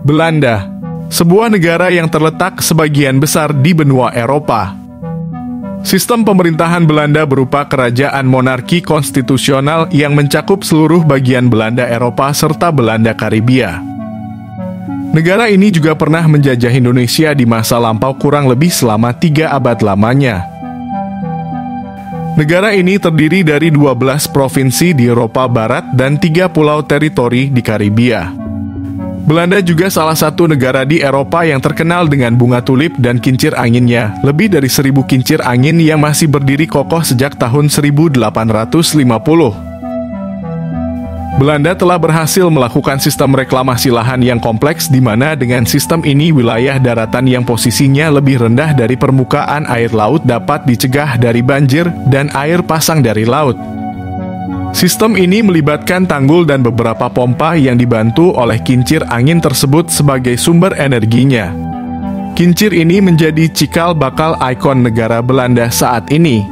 Belanda, sebuah negara yang terletak sebagian besar di benua Eropa. Sistem pemerintahan Belanda berupa kerajaan monarki konstitusional yang mencakup seluruh bagian Belanda Eropa serta Belanda Karibia. Negara ini juga pernah menjajah Indonesia di masa lampau kurang lebih selama 3 abad lamanya. Negara ini terdiri dari 12 provinsi di Eropa Barat dan 3 pulau teritori di Karibia. Belanda juga salah satu negara di Eropa yang terkenal dengan bunga tulip dan kincir anginnya, lebih dari 1000 kincir angin yang masih berdiri kokoh sejak tahun 1850. Belanda telah berhasil melakukan sistem reklamasi lahan yang kompleks di mana dengan sistem ini wilayah daratan yang posisinya lebih rendah dari permukaan air laut dapat dicegah dari banjir dan air pasang dari laut. Sistem ini melibatkan tanggul dan beberapa pompa yang dibantu oleh kincir angin tersebut sebagai sumber energinya. Kincir ini menjadi cikal bakal ikon negara Belanda saat ini.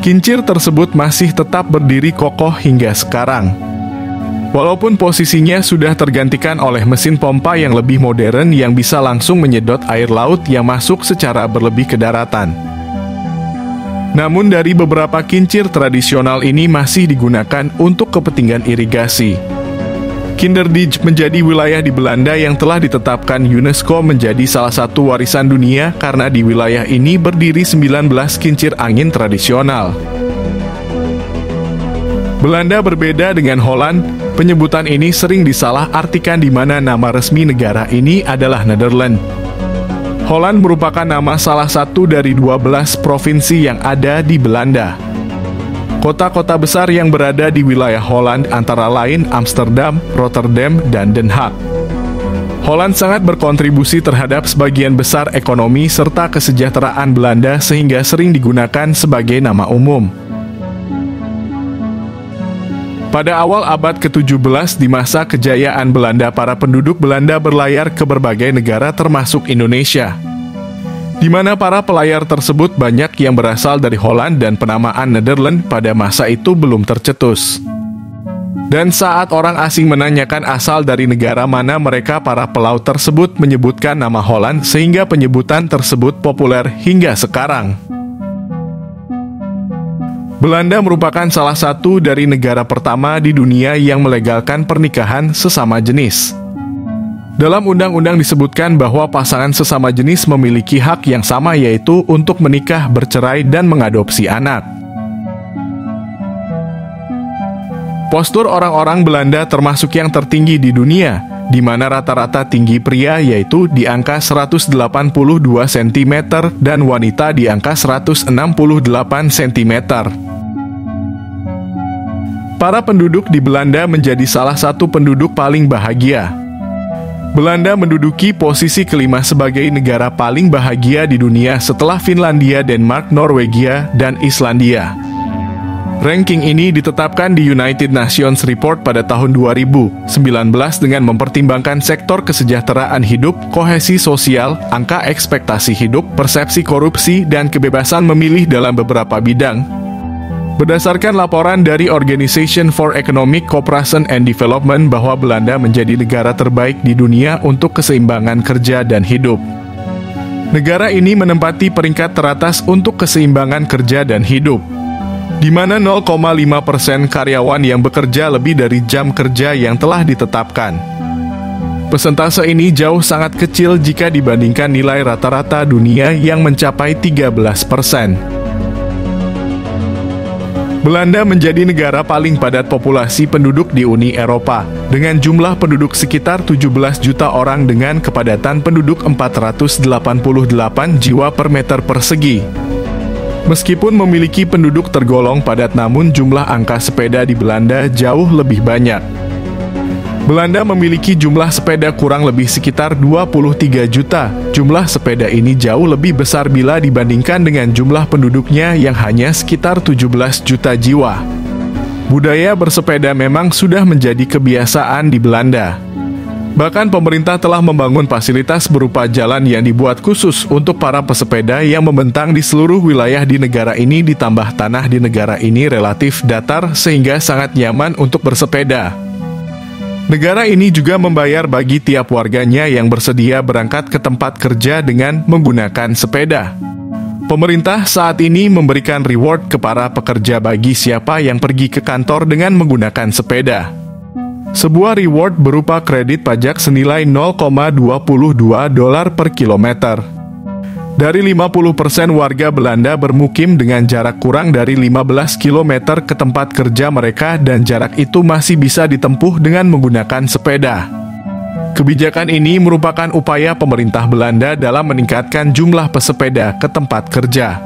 Kincir tersebut masih tetap berdiri kokoh hingga sekarang. Walaupun posisinya sudah tergantikan oleh mesin pompa yang lebih modern yang bisa langsung menyedot air laut yang masuk secara berlebih ke daratan. Namun dari beberapa kincir tradisional ini masih digunakan untuk kepentingan irigasi. Kinderdijk menjadi wilayah di Belanda yang telah ditetapkan UNESCO menjadi salah satu warisan dunia karena di wilayah ini berdiri 19 kincir angin tradisional. Belanda berbeda dengan Holland, penyebutan ini sering disalah-artikan di mana nama resmi negara ini adalah Nederland. Holland merupakan nama salah satu dari 12 provinsi yang ada di Belanda. Kota-kota besar yang berada di wilayah Holland antara lain Amsterdam, Rotterdam, dan Den Haag. Holland sangat berkontribusi terhadap sebagian besar ekonomi serta kesejahteraan Belanda sehingga sering digunakan sebagai nama umum. Pada awal abad ke-17 di masa kejayaan Belanda, para penduduk Belanda berlayar ke berbagai negara termasuk Indonesia, di mana para pelayar tersebut banyak yang berasal dari Holland dan penamaan Nederland pada masa itu belum tercetus. Dan saat orang asing menanyakan asal dari negara mana mereka, para pelaut tersebut menyebutkan nama Holland sehingga penyebutan tersebut populer hingga sekarang. Belanda merupakan salah satu dari negara pertama di dunia yang melegalkan pernikahan sesama jenis. Dalam undang-undang disebutkan bahwa pasangan sesama jenis memiliki hak yang sama, yaitu untuk menikah, bercerai, dan mengadopsi anak. Postur orang-orang Belanda termasuk yang tertinggi di dunia, di mana rata-rata tinggi pria yaitu di angka 182 cm dan wanita di angka 168 cm. Para penduduk di Belanda menjadi salah satu penduduk paling bahagia. Belanda menduduki posisi kelima sebagai negara paling bahagia di dunia setelah Finlandia, Denmark, Norwegia, dan Islandia. Ranking ini ditetapkan di United Nations Report pada tahun 2019 dengan mempertimbangkan sektor kesejahteraan hidup, kohesi sosial, angka ekspektasi hidup, persepsi korupsi, dan kebebasan memilih dalam beberapa bidang. Berdasarkan laporan dari Organization for Economic Cooperation and Development bahwa Belanda menjadi negara terbaik di dunia untuk keseimbangan kerja dan hidup. Negara ini menempati peringkat teratas untuk keseimbangan kerja dan hidup, di mana 0,5% karyawan yang bekerja lebih dari jam kerja yang telah ditetapkan. Persentase ini jauh sangat kecil jika dibandingkan nilai rata-rata dunia yang mencapai 13%. Belanda menjadi negara paling padat populasi penduduk di Uni Eropa, dengan jumlah penduduk sekitar 17 juta orang dengan kepadatan penduduk 488 jiwa per meter persegi. Meskipun memiliki penduduk tergolong padat, namun jumlah angka sepeda di Belanda jauh lebih banyak. Belanda memiliki jumlah sepeda kurang lebih sekitar 23 juta. Jumlah sepeda ini jauh lebih besar bila dibandingkan dengan jumlah penduduknya yang hanya sekitar 17 juta jiwa. Budaya bersepeda memang sudah menjadi kebiasaan di Belanda. Bahkan pemerintah telah membangun fasilitas berupa jalan yang dibuat khusus untuk para pesepeda yang membentang di seluruh wilayah di negara ini, ditambah tanah di negara ini relatif datar sehingga sangat nyaman untuk bersepeda. Negara ini juga membayar bagi tiap warganya yang bersedia berangkat ke tempat kerja dengan menggunakan sepeda. Pemerintah saat ini memberikan reward kepada pekerja bagi siapa yang pergi ke kantor dengan menggunakan sepeda. Sebuah reward berupa kredit pajak senilai $0,22 per kilometer. Dari 50% warga Belanda bermukim dengan jarak kurang dari 15 km ke tempat kerja mereka dan jarak itu masih bisa ditempuh dengan menggunakan sepeda. Kebijakan ini merupakan upaya pemerintah Belanda dalam meningkatkan jumlah pesepeda ke tempat kerja.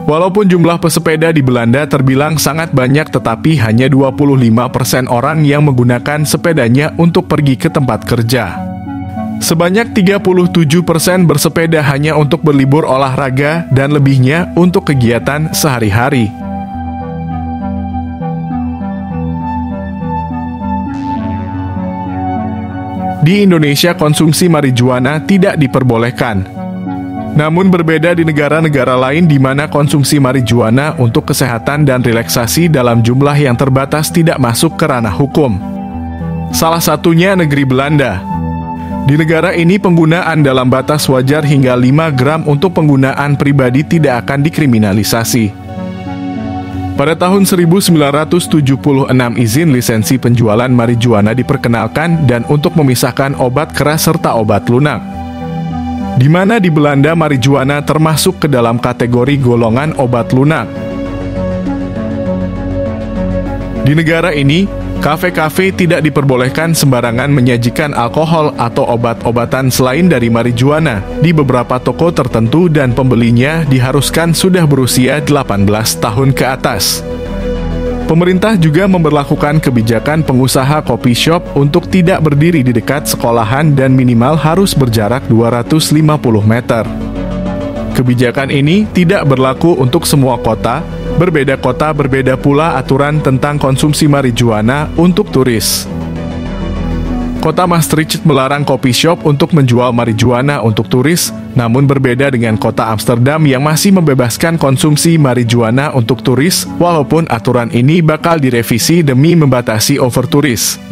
Walaupun jumlah pesepeda di Belanda terbilang sangat banyak, tetapi hanya 25% orang yang menggunakan sepedanya untuk pergi ke tempat kerja. Sebanyak 37% bersepeda hanya untuk berlibur olahraga dan lebihnya untuk kegiatan sehari-hari. Di Indonesia, konsumsi marijuana tidak diperbolehkan. Namun berbeda di negara-negara lain di mana konsumsi marijuana untuk kesehatan dan relaksasi dalam jumlah yang terbatas tidak masuk ke ranah hukum. Salah satunya negeri Belanda. Di negara ini penggunaan dalam batas wajar hingga 5 gram untuk penggunaan pribadi tidak akan dikriminalisasi. Pada tahun 1976 izin lisensi penjualan marijuana diperkenalkan dan untuk memisahkan obat keras serta obat lunak. Di mana di Belanda marijuana termasuk ke dalam kategori golongan obat lunak. Di negara ini, kafe-kafe tidak diperbolehkan sembarangan menyajikan alkohol atau obat-obatan selain dari marijuana di beberapa toko tertentu dan pembelinya diharuskan sudah berusia 18 tahun ke atas. Pemerintah juga memberlakukan kebijakan pengusaha kopi shop untuk tidak berdiri di dekat sekolahan dan minimal harus berjarak 250 meter. Kebijakan ini tidak berlaku untuk semua kota, berbeda kota berbeda pula aturan tentang konsumsi marijuana untuk turis. Kota Maastricht melarang kopi shop untuk menjual marijuana untuk turis, namun berbeda dengan kota Amsterdam yang masih membebaskan konsumsi marijuana untuk turis, walaupun aturan ini bakal direvisi demi membatasi overturis.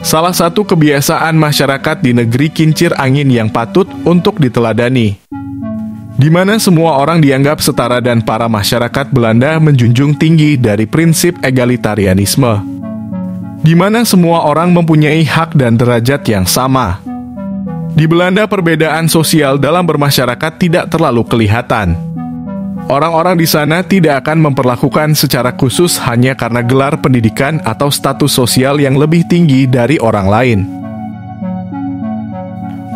Salah satu kebiasaan masyarakat di negeri kincir angin yang patut untuk diteladani, di mana semua orang dianggap setara dan para masyarakat Belanda menjunjung tinggi dari prinsip egalitarianisme, di mana semua orang mempunyai hak dan derajat yang sama. Di Belanda, perbedaan sosial dalam bermasyarakat tidak terlalu kelihatan. Orang-orang di sana tidak akan memperlakukan secara khusus hanya karena gelar pendidikan atau status sosial yang lebih tinggi dari orang lain.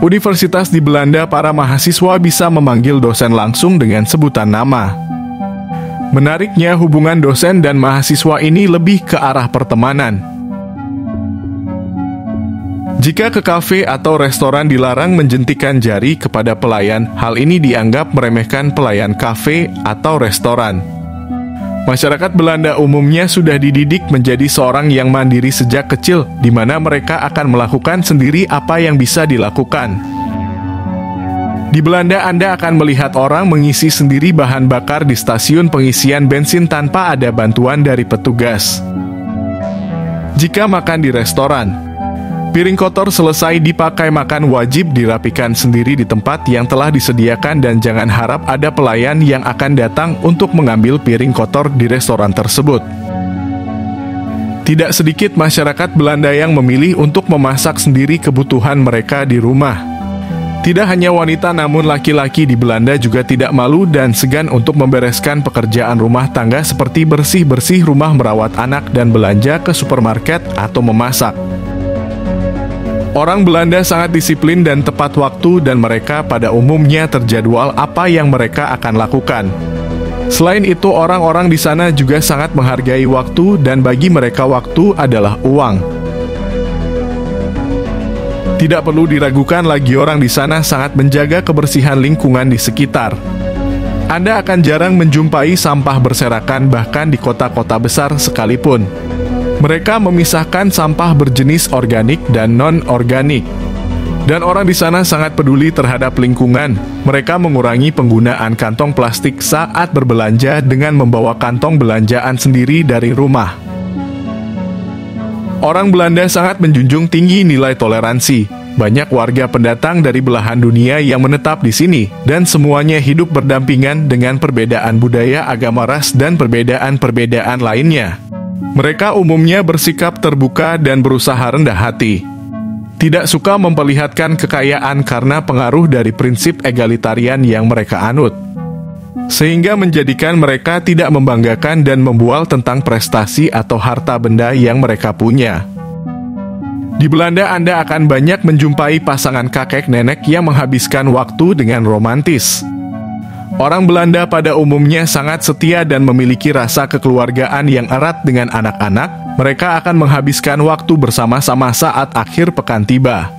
Universitas di Belanda, para mahasiswa bisa memanggil dosen langsung dengan sebutan nama. Menariknya, hubungan dosen dan mahasiswa ini lebih ke arah pertemanan. Jika ke kafe atau restoran dilarang menjentikan jari kepada pelayan, hal ini dianggap meremehkan pelayan kafe atau restoran. Masyarakat Belanda umumnya sudah dididik menjadi seorang yang mandiri sejak kecil, di mana mereka akan melakukan sendiri apa yang bisa dilakukan. Di Belanda, Anda akan melihat orang mengisi sendiri bahan bakar di stasiun pengisian bensin tanpa ada bantuan dari petugas. Jika makan di restoran, piring kotor selesai dipakai makan wajib dirapikan sendiri di tempat yang telah disediakan dan jangan harap ada pelayan yang akan datang untuk mengambil piring kotor di restoran tersebut. Tidak sedikit masyarakat Belanda yang memilih untuk memasak sendiri kebutuhan mereka di rumah. Tidak hanya wanita namun laki-laki di Belanda juga tidak malu dan segan untuk membereskan pekerjaan rumah tangga seperti bersih-bersih rumah, merawat anak, dan belanja ke supermarket atau memasak. Orang Belanda sangat disiplin dan tepat waktu dan mereka pada umumnya terjadwal apa yang mereka akan lakukan. Selain itu, orang-orang di sana juga sangat menghargai waktu dan bagi mereka waktu adalah uang. Tidak perlu diragukan lagi, orang di sana sangat menjaga kebersihan lingkungan di sekitar. Anda akan jarang menjumpai sampah berserakan bahkan di kota-kota besar sekalipun. Mereka memisahkan sampah berjenis organik dan non-organik. Dan orang di sana sangat peduli terhadap lingkungan. Mereka mengurangi penggunaan kantong plastik saat berbelanja dengan membawa kantong belanjaan sendiri dari rumah. Orang Belanda sangat menjunjung tinggi nilai toleransi. Banyak warga pendatang dari belahan dunia yang menetap di sini, dan semuanya hidup berdampingan dengan perbedaan budaya, agama, ras, dan perbedaan-perbedaan lainnya. Mereka umumnya bersikap terbuka dan berusaha rendah hati. Tidak suka memperlihatkan kekayaan karena pengaruh dari prinsip egalitarian yang mereka anut, sehingga menjadikan mereka tidak membanggakan dan membual tentang prestasi atau harta benda yang mereka punya. Di Belanda Anda akan banyak menjumpai pasangan kakek nenek yang menghabiskan waktu dengan romantis. Orang Belanda pada umumnya sangat setia dan memiliki rasa kekeluargaan yang erat dengan anak-anak. Mereka akan menghabiskan waktu bersama-sama saat akhir pekan tiba.